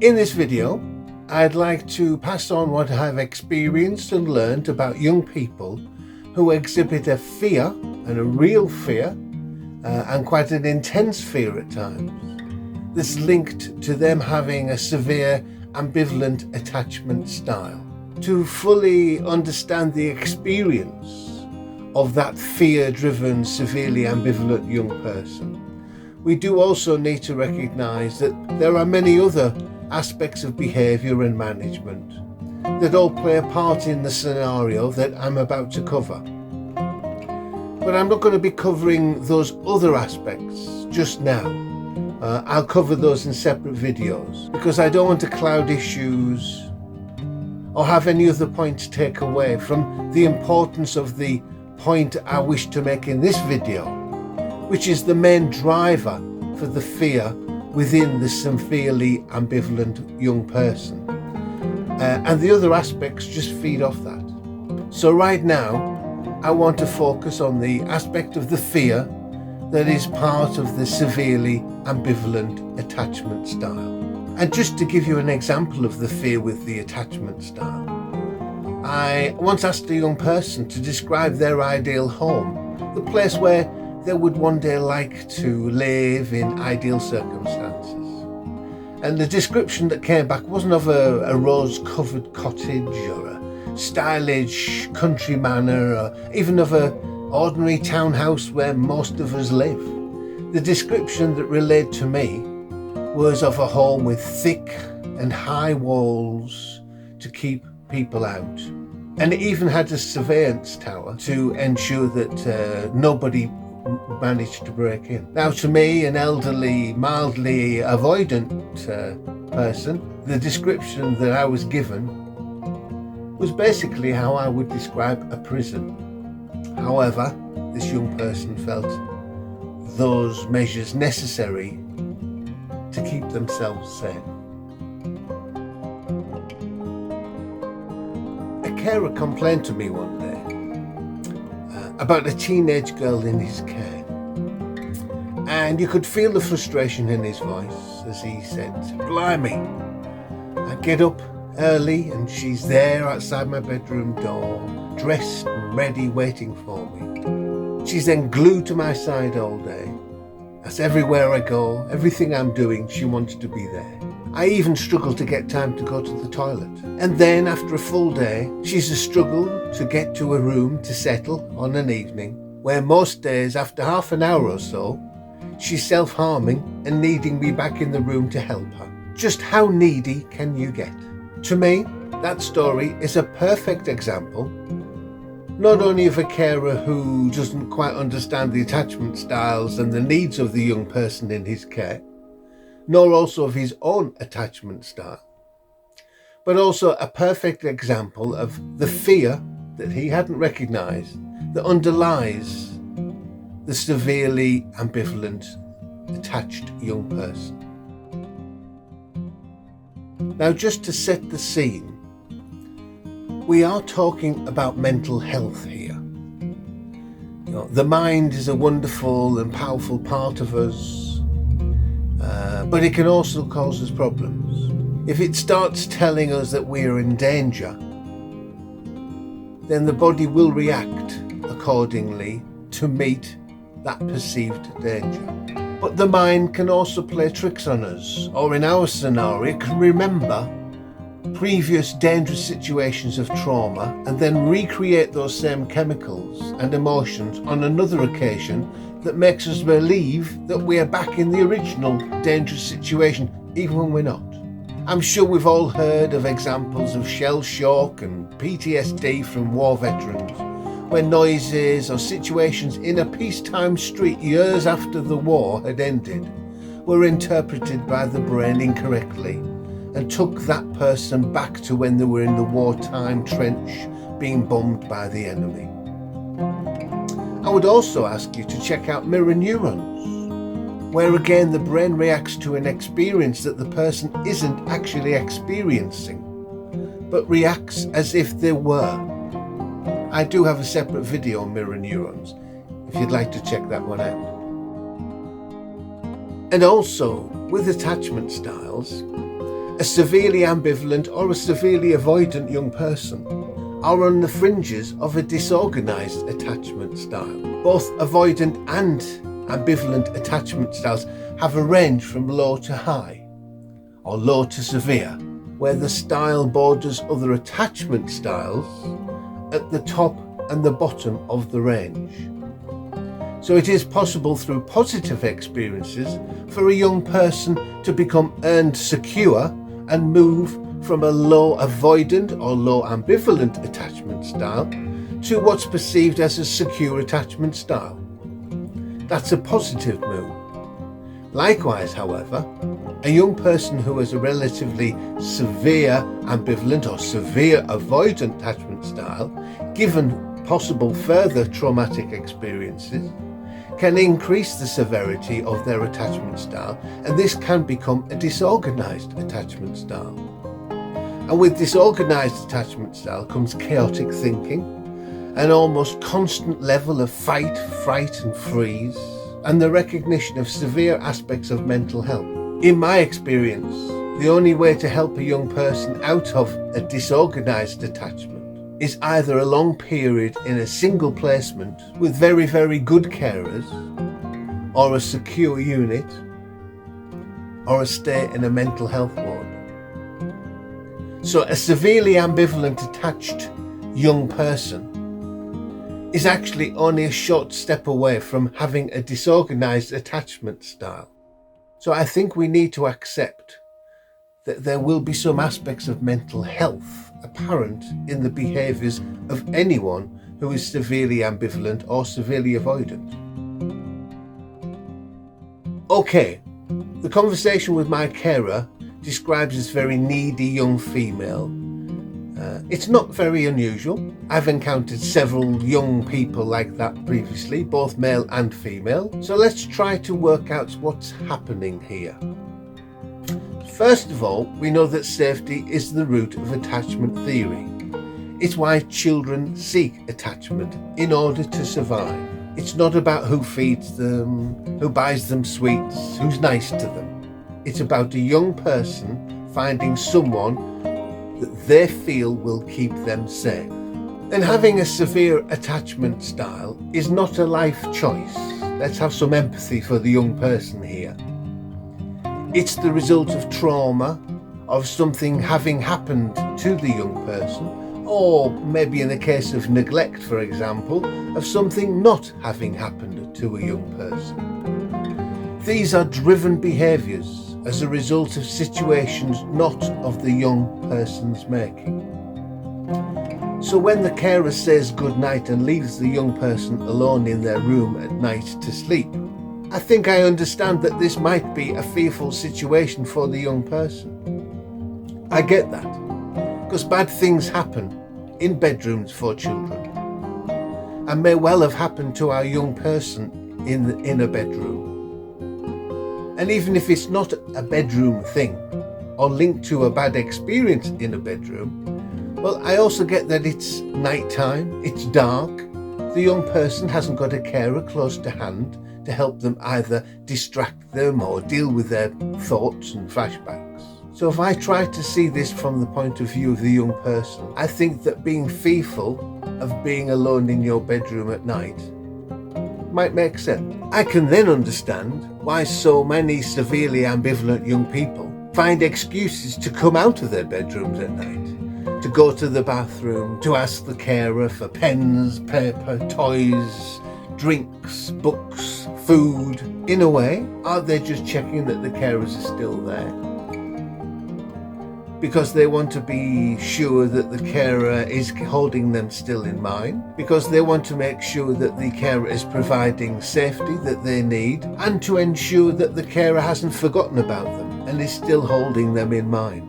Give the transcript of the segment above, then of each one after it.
In this video, I'd like to pass on what I've experienced and learned about young people who exhibit a fear, and a real fear, and quite an intense fear at times, that's linked to them having a severe ambivalent attachment style. To fully understand the experience of that fear-driven, severely ambivalent young person, we do also need to recognise that there are many other aspects of behaviour and management that all play a part in the scenario that I'm about to cover. But I'm not going to be covering those other aspects just now. I'll cover those in separate videos because I don't want to cloud issues or have any other point to take away from the importance of the point I wish to make in this video, which is the main driver for the fear within the severely ambivalent young person. And the other aspects just feed off that. So right now, I want to focus on the aspect of the fear that is part of the severely ambivalent attachment style. And just to give you an example of the fear with the attachment style, I once asked a young person to describe their ideal home, the place where they would one day like to live in ideal circumstances. And the description that came back wasn't of a rose-covered cottage or a stylish country manor or even of an ordinary townhouse where most of us live. The description that relayed to me was of a home with thick and high walls to keep people out. And it even had a surveillance tower to ensure that nobody managed to break in. Now, to me, an elderly, mildly avoidant person, the description that I was given was basically how I would describe a prison. However, this young person felt those measures necessary to keep themselves sane. A carer complained to me one day about a teenage girl in his care, and you could feel the frustration in his voice as he said, "Blimey, I get up early and she's there outside my bedroom door, dressed and ready, waiting for me. She's then glued to my side all day. That's everywhere I go, everything I'm doing, she wants to be there. I even struggle to get time to go to the toilet. And then after a full day, she's a struggle to get to a room to settle on an evening, where most days after half an hour or so, she's self-harming and needing me back in the room to help her. Just how needy can you get?" To me, that story is a perfect example, not only of a carer who doesn't quite understand the attachment styles and the needs of the young person in his care, nor also of his own attachment style, but also a perfect example of the fear that he hadn't recognised that underlies the severely ambivalent attached young person. Now, just to set the scene, we are talking about mental health here. The mind is a wonderful and powerful part of us, but it can also cause us problems. If it starts telling us that we are in danger, then the body will react accordingly to meet that perceived danger. But the mind can also play tricks on us, or in our scenario, it can remember previous dangerous situations of trauma and then recreate those same chemicals and emotions on another occasion that makes us believe that we are back in the original dangerous situation, even when we're not. I'm sure we've all heard of examples of shell shock and PTSD from war veterans, where noises or situations in a peacetime street years after the war had ended were interpreted by the brain incorrectly and took that person back to when they were in the wartime trench being bombed by the enemy. I would also ask you to check out mirror neurons, where again the brain reacts to an experience that the person isn't actually experiencing, but reacts as if they were. I do have a separate video on mirror neurons, if you'd like to check that one out. And also, with attachment styles, A severely ambivalent or a severely avoidant young person are on the fringes of a disorganized attachment style. Both avoidant and ambivalent attachment styles have a range from low to high, or low to severe, where the style borders other attachment styles at the top and the bottom of the range. So it is possible through positive experiences for a young person to become earned secure and move from a low avoidant or low ambivalent attachment style to what's perceived as a secure attachment style. That's a positive move. Likewise, however, a young person who has a relatively severe ambivalent or severe avoidant attachment style, given possible further traumatic experiences, can increase the severity of their attachment style, and this can become a disorganized attachment style. And with disorganized attachment style comes chaotic thinking, an almost constant level of fight, fright and freeze, and the recognition of severe aspects of mental health. In my experience, the only way to help a young person out of a disorganized attachment is either a long period in a single placement with very, very good carers, or a secure unit, or a stay in a mental health ward. So a severely ambivalent attached young person is actually only a short step away from having a disorganized attachment style. So I think we need to accept that there will be some aspects of mental health apparent in the behaviours of anyone who is severely ambivalent or severely avoidant. Okay, the conversation with my carer describes this very needy young female. It's not very unusual. I've encountered several young people like that previously, both male and female. So let's try to work out what's happening here. First of all, we know that safety is the root of attachment theory. It's why children seek attachment in order to survive. It's not about who feeds them, who buys them sweets, who's nice to them. It's about a young person finding someone that they feel will keep them safe. And having a severe attachment style is not a life choice. Let's have some empathy for the young person here. It's the result of trauma, of something having happened to the young person, or maybe in the case of neglect, for example, of something not having happened to a young person. These are driven behaviours as a result of situations not of the young person's making. So when the carer says goodnight and leaves the young person alone in their room at night to sleep, I think I understand that this might be a fearful situation for the young person. I get that, because bad things happen in bedrooms for children, and may well have happened to our young person in a bedroom. And even if it's not a bedroom thing, or linked to a bad experience in a bedroom, well, I also get that it's night time, it's dark, the young person hasn't got a carer close to hand to help them either distract them or deal with their thoughts and flashbacks. So if I try to see this from the point of view of the young person, I think that being fearful of being alone in your bedroom at night might make sense. I can then understand why so many severely ambivalent young people find excuses to come out of their bedrooms at night, to go to the bathroom, to ask the carer for pens, paper, toys, drinks, books, food. In a way, are they just checking that the carers are still there? Because they want to be sure that the carer is holding them still in mind, because they want to make sure that the carer is providing safety that they need, and to ensure that the carer hasn't forgotten about them and is still holding them in mind.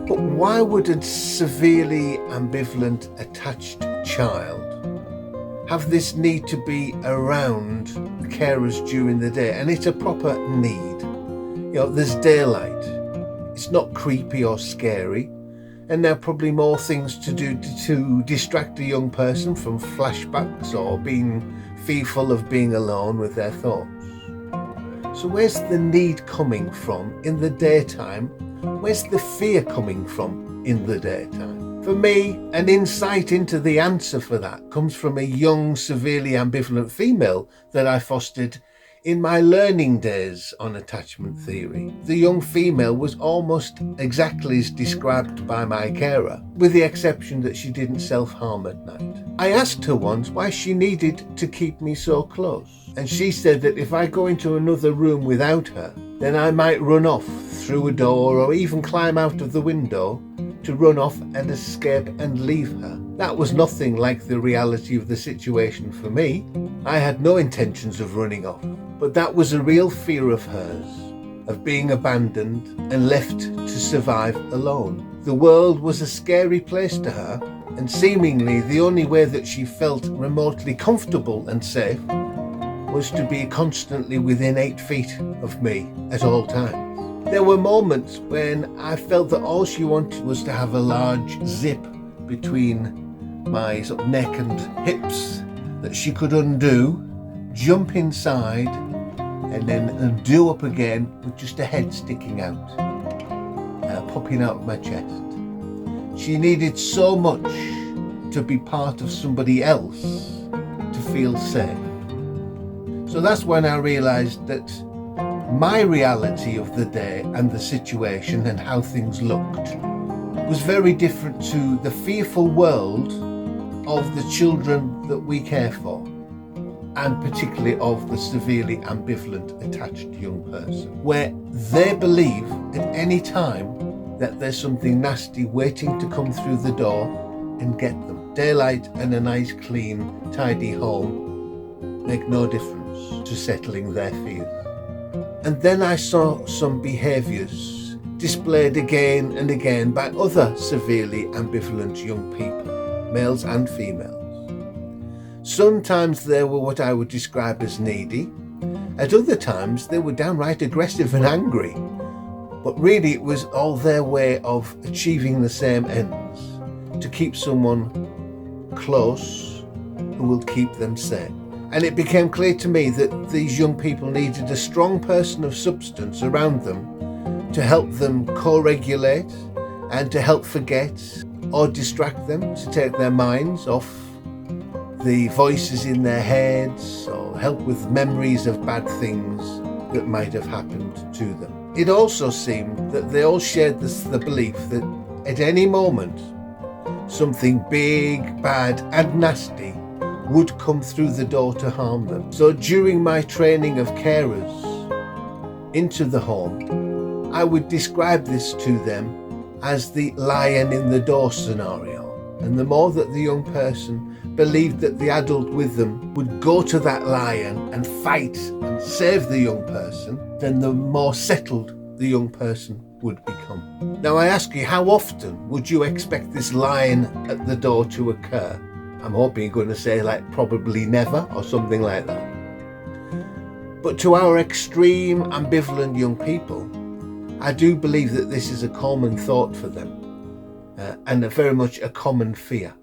But why would a severely ambivalent attached child have this need to be around the carers during the day? And it's a proper need. You know, there's daylight. It's not creepy or scary. And there are probably more things to do to distract a young person from flashbacks or being fearful of being alone with their thoughts. So where's the need coming from in the daytime? Where's the fear coming from in the daytime? For me, an insight into the answer for that comes from a young, severely ambivalent female that I fostered in my learning days on attachment theory. The young female was almost exactly as described by my carer, with the exception that she didn't self-harm at night. I asked her once why she needed to keep me so close, and she said that if I go into another room without her, then I might run off through a door or even climb out of the window to run off and escape and leave her. That was nothing like the reality of the situation for me. I had no intentions of running off, but that was a real fear of hers, of being abandoned and left to survive alone. The world was a scary place to her, and seemingly the only way that she felt remotely comfortable and safe was to be constantly within 8 feet of me at all times. There were moments when I felt that all she wanted was to have a large zip between my sort of neck and hips that she could undo, jump inside, and then undo up again with just a head sticking out, popping out of my chest. She needed so much to be part of somebody else to feel safe. So that's when I realised that my reality of the day and the situation and how things looked was very different to the fearful world of the children that we care for, and particularly of the severely ambivalent attached young person, where they believe at any time that there's something nasty waiting to come through the door and get them. Daylight and a nice, clean, tidy home make no difference to settling their fears. And then I saw some behaviours displayed again and again by other severely ambivalent young people, males and females. Sometimes they were what I would describe as needy. At other times they were downright aggressive and angry. But really it was all their way of achieving the same ends, to keep someone close who will keep them safe. And it became clear to me that these young people needed a strong person of substance around them to help them co-regulate and to help forget or distract them, to take their minds off the voices in their heads or help with memories of bad things that might have happened to them. It also seemed that they all shared the belief that at any moment something big, bad and nasty would come through the door to harm them. So during my training of carers into the home, I would describe this to them as the lion in the door scenario. And the more that the young person believed that the adult with them would go to that lion and fight and save the young person, then the more settled the young person would become. Now I ask you, how often would you expect this lion at the door to occur? I'm hoping you're going to say like probably never or something like that. But to our extreme ambivalent young people, I do believe that this is a common thought for them and very much a common fear.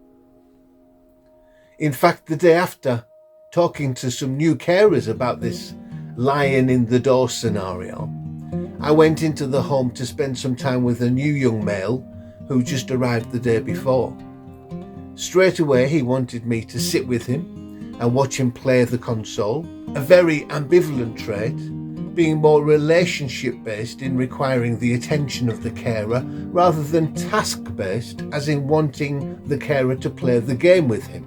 In fact, the day after talking to some new carers about this lion in the door scenario, I went into the home to spend some time with a new young male who just arrived the day before. Straight away, he wanted me to sit with him and watch him play the console, a very ambivalent trait, being more relationship-based in requiring the attention of the carer rather than task-based, as in wanting the carer to play the game with him.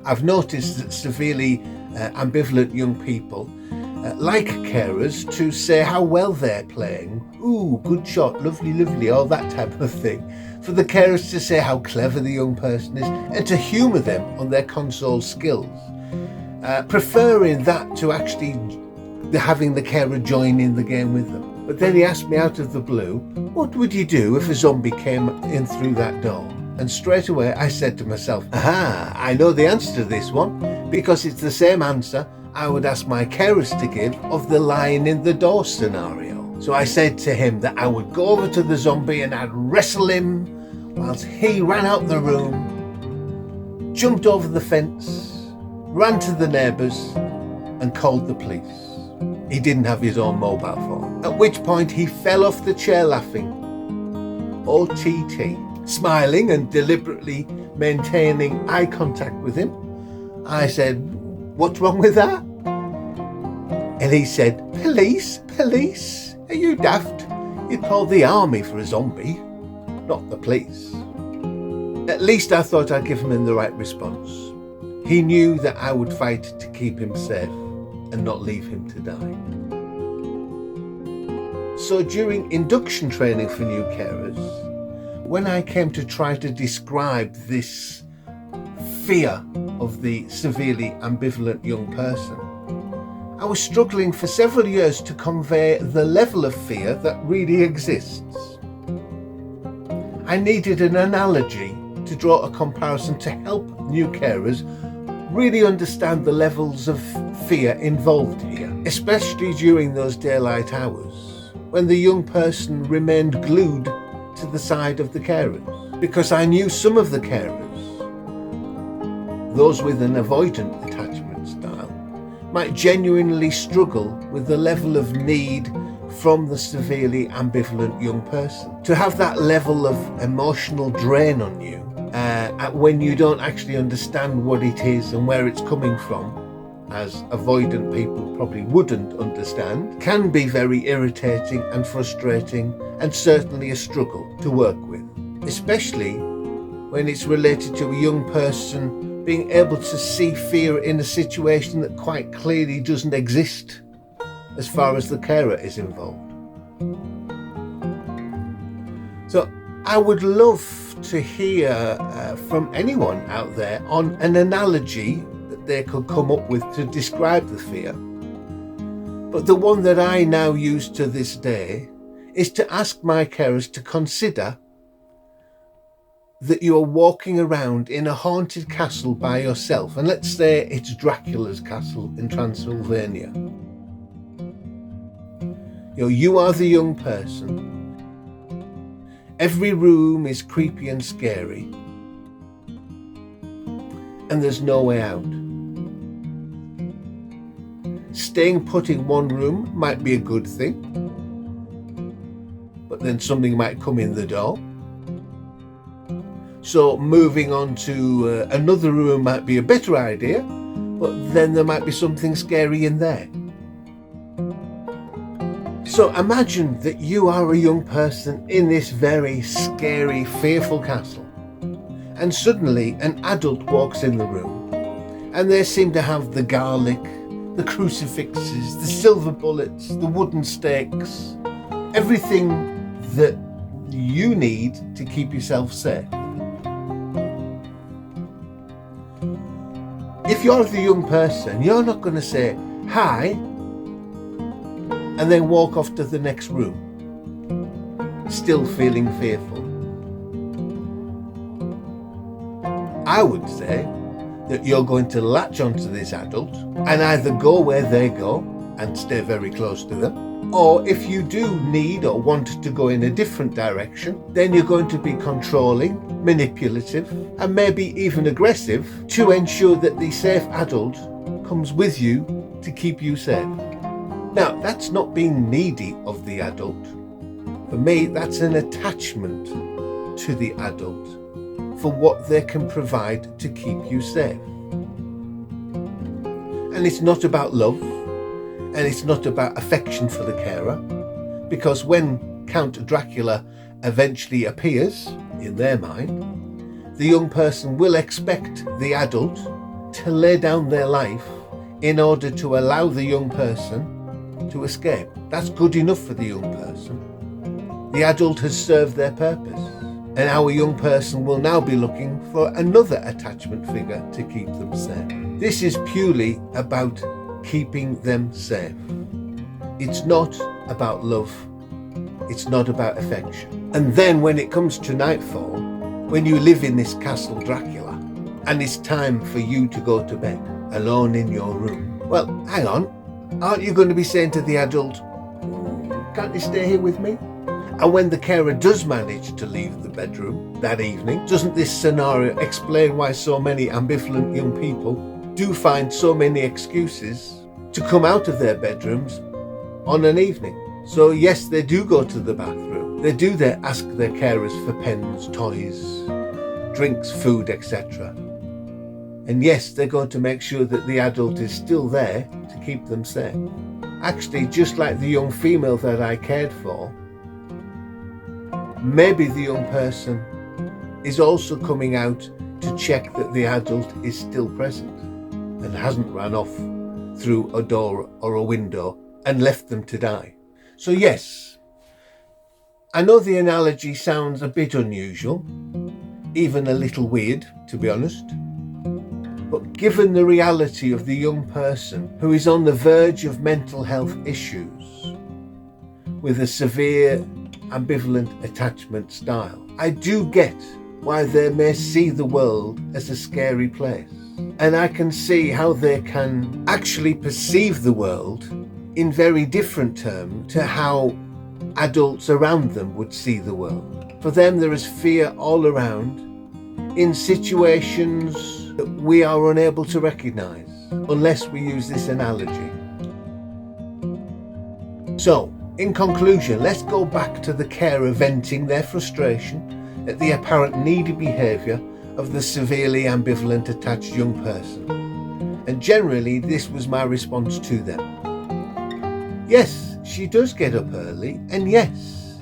I've noticed that severely ambivalent young people like carers to say how well they're playing. Ooh, good shot, lovely, lovely, all that type of thing. For the carers to say how clever the young person is and to humour them on their console skills. Preferring that to actually having the carer join in the game with them. But then he asked me out of the blue, what would you do if a zombie came in through that door? And straight away I said to myself, aha, I know the answer to this one, because it's the same answer I would ask my carers to give of the lion in the door scenario. So I said to him that I would go over to the zombie and I'd wrestle him whilst he ran out the room, jumped over the fence, ran to the neighbours and called the police. He didn't have his own mobile phone. At which point he fell off the chair laughing. OTT. Smiling and deliberately maintaining eye contact with him. I said, "What's wrong with that?" And he said, "Police, police. Are you daft? You'd call the army for a zombie, not the police." At least I thought I'd give him the right response. He knew that I would fight to keep him safe and not leave him to die. So during induction training for new carers, when I came to try to describe this fear of the severely ambivalent young person, I was struggling for several years to convey the level of fear that really exists. I needed an analogy to draw a comparison to help new carers really understand the levels of fear involved here, especially during those daylight hours when the young person remained glued to the side of the carers. Because I knew some of the carers, those with an avoidant attachment style, might genuinely struggle with the level of need from the severely ambivalent young person. To have that level of emotional drain on you when you don't actually understand what it is and where it's coming from, as avoidant people probably wouldn't understand, can be very irritating and frustrating, and certainly a struggle to work with, especially when it's related to a young person being able to see fear in a situation that quite clearly doesn't exist as far as the carer is involved. So I would love to hear from anyone out there on an analogy that they could come up with to describe the fear. But the one that I now use to this day is to ask my carers to consider that you are walking around in a haunted castle by yourself, and let's say it's Dracula's castle in Transylvania. You are the young person. Every room is creepy and scary, and there's no way out. Staying put in one room might be a good thing, but then something might come in the door. So moving on to another room might be a better idea, but then there might be something scary in there. So imagine that you are a young person in this very scary, fearful castle, and suddenly an adult walks in the room, and they seem to have the garlic, the crucifixes, the silver bullets, the wooden stakes, everything that you need to keep yourself safe. If you're the young person, you're not going to say hi and then walk off to the next room, still feeling fearful. I would say that you're going to latch onto this adult and either go where they go and stay very close to them, or if you do need or want to go in a different direction, then you're going to be controlling, manipulative, and maybe even aggressive to ensure that the safe adult comes with you to keep you safe. Now, that's not being needy of the adult. For me, that's an attachment to the adult for what they can provide to keep you safe. And it's not about love, and it's not about affection for the carer, because when Count Dracula eventually appears in their mind, the young person will expect the adult to lay down their life in order to allow the young person to escape. That's good enough for the young person. The adult has served their purpose, and our young person will now be looking for another attachment figure to keep them safe. This is purely about keeping them safe. It's not about love. It's not about affection. And then when it comes to nightfall, when you live in this castle Dracula, and it's time for you to go to bed alone in your room, well, hang on. Aren't you going to be saying to the adult, "Can't you stay here with me?" And when the carer does manage to leave the bedroom that evening, doesn't this scenario explain why so many ambivalent young people do find so many excuses to come out of their bedrooms on an evening. So yes, they do go to the bathroom. They do ask their carers for pens, toys, drinks, food, etc. And yes, they're going to make sure that the adult is still there to keep them safe. Actually, just like the young female that I cared for, maybe the young person is also coming out to check that the adult is still present and hasn't run off through a door or a window and left them to die. So yes, I know the analogy sounds a bit unusual, even a little weird, to be honest. But given the reality of the young person who is on the verge of mental health issues with a severe ambivalent attachment style, I do get why they may see the world as a scary place. And I can see how they can actually perceive the world in very different terms to how adults around them would see the world. For them, there is fear all around in situations that we are unable to recognize unless we use this analogy. So, in conclusion, let's go back to the carer venting their frustration at the apparent needy behaviour of the severely ambivalent attached young person. And generally, this was my response to them. Yes, she does get up early, and yes,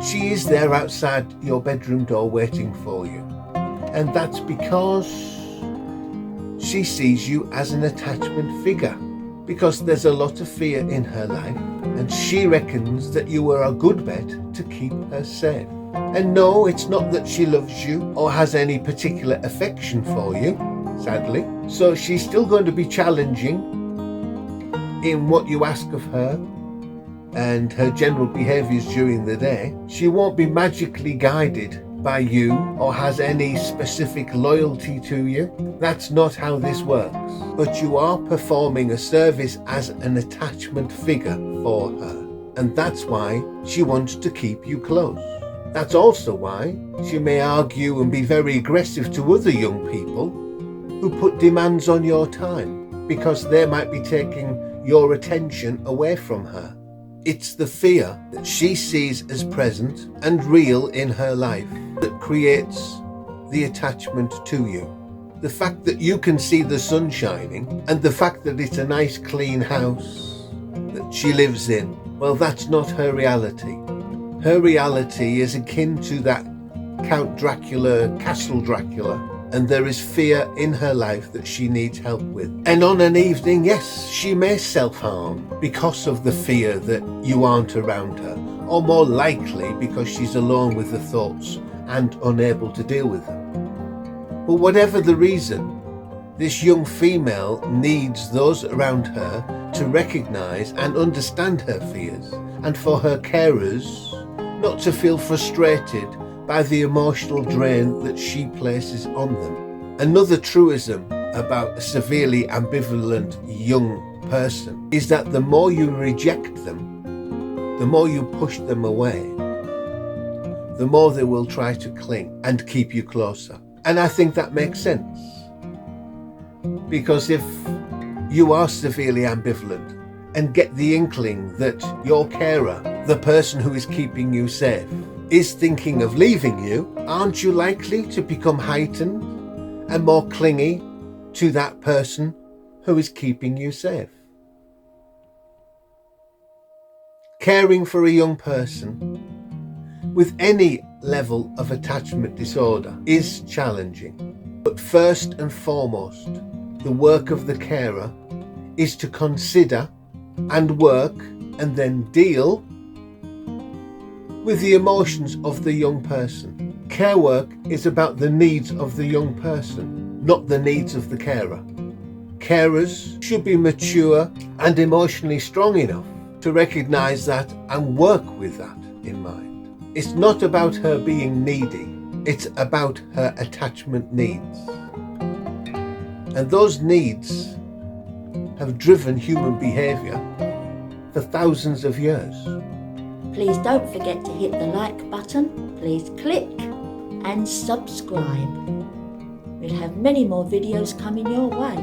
she is there outside your bedroom door waiting for you. And that's because she sees you as an attachment figure, because there's a lot of fear in her life, and she reckons that you are a good bet to keep her safe. And no, it's not that she loves you or has any particular affection for you, sadly. So she's still going to be challenging in what you ask of her and her general behaviours during the day. She won't be magically guided by you or has any specific loyalty to you. That's not how this works. But you are performing a service as an attachment figure for her. And that's why she wants to keep you close. That's also why she may argue and be very aggressive to other young people who put demands on your time because they might be taking your attention away from her. It's the fear that she sees as present and real in her life that creates the attachment to you. The fact that you can see the sun shining and the fact that it's a nice clean house that she lives in, well, that's not her reality. Her reality is akin to that Count Dracula, Castle Dracula, and there is fear in her life that she needs help with. And on an evening, yes, she may self-harm because of the fear that you aren't around her, or more likely because she's alone with the thoughts and unable to deal with them. But whatever the reason, this young female needs those around her to recognise and understand her fears, and for her carers not to feel frustrated by the emotional drain that she places on them. Another truism about a severely ambivalent young person is that the more you reject them, the more you push them away, the more they will try to cling and keep you closer. And I think that makes sense. Because if you are severely ambivalent and get the inkling that your carer, the person who is keeping you safe, is thinking of leaving you, aren't you likely to become heightened and more clingy to that person who is keeping you safe? Caring for a young person with any level of attachment disorder is challenging. But first and foremost, the work of the carer is to consider and work and then deal with the emotions of the young person. Care work is about the needs of the young person, not the needs of the carer. Carers should be mature and emotionally strong enough to recognise that and work with that in mind. It's not about her being needy, it's about her attachment needs. And those needs have driven human behaviour for thousands of years. Please don't forget to hit the like button. Please click and subscribe. We'll have many more videos coming your way.